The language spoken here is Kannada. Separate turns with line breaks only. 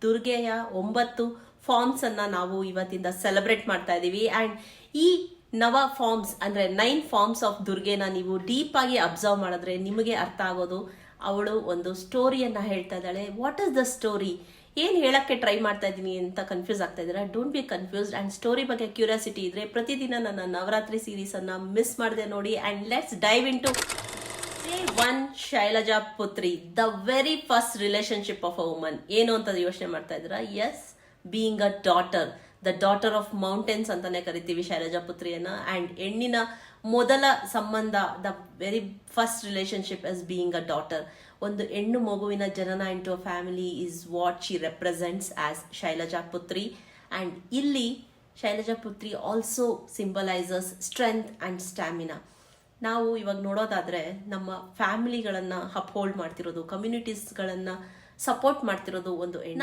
ದುರ್ಗೆಯ 9 ಫಾರ್ಮ್ಸ್ ಅನ್ನ ನಾವು ಇವತ್ತಿಂದ ಸೆಲೆಬ್ರೇಟ್ ಮಾಡ್ತಾ ಇದೀವಿ. ಅಂಡ್ ಈ ನವ ಫಾರ್ಮ್ಸ್ ಅಂದ್ರೆ 9 ಫಾರ್ಮ್ಸ್ ಆಫ್ ದುರ್ಗೆನ ನೀವು ಡೀಪ್ ಆಗಿ ಅಬ್ಸರ್ವ್ ಮಾಡಿದ್ರೆ ನಿಮಗೆ ಅರ್ಥ ಆಗೋದು, ಅವಳು ಒಂದು ಸ್ಟೋರಿಯನ್ನ ಹೇಳ್ತಾ ಇದ್ದಾಳೆ. What is the story? ಏನ್ ಹೇಳಕ್ಕೆ ಟ್ರೈ ಮಾಡ್ತಾ ಇದ್ದೀನಿ ಅಂತ ಕನ್ಫ್ಯೂಸ್ ಆಗ್ತಾ ಇದ್ದೀರಾ? Don't be confused. And story ಬಗ್ಗೆ ಕ್ಯೂರಿಯಾಸಿಟಿ ಇದ್ರೆ ಪ್ರತಿದಿನ ನನ್ನ ನವರಾತ್ರಿ ಸೀರೀಸ್ ಅನ್ನ ಮಿಸ್ ಮಾಡದೆ ನೋಡಿ. And let's dive into day 1 Shailaja Putri, the very first relationship of a woman. ಏನು ಅಂತ ಯೋಚನೆ ಮಾಡ್ತಾ ಇದ್ದೀರಾ? Yes, being a daughter, the daughter of mountains ಅಂತಾನೆ ಕರಿತೀವಿ ಶೈಲಜಾ ಪುತ್ರಿಯನ್ನ. ಅಂಡ್ ಹೆಣ್ಣಿನ ಮೊದಲ ಸಂಬಂಧ, the very first relationship is being a daughter. ಒಂದು ಹೆಣ್ಣು ಮಗುವಿನ ಜನನ into a family is what she represents as Shailaja ಪುತ್ರಿ. ಅಂಡ್ ಇಲ್ಲಿ ಶೈಲಜಾ ಪುತ್ರಿ also symbolises strength and stamina. ನಾವು ಇವಾಗ ನೋಡೋದಾದ್ರೆ ನಮ್ಮ ಫ್ಯಾಮಿಲಿಗಳನ್ನ ಅಪ್ಹೋಲ್ಡ್ ಮಾಡ್ತಿರೋದು, ಕಮ್ಯುನಿಟೀಸ್ಗಳನ್ನ ಸಪೋರ್ಟ್ ಮಾಡ್ತಿರೋದು ಒಂದು ಹೆಣ್ಣು.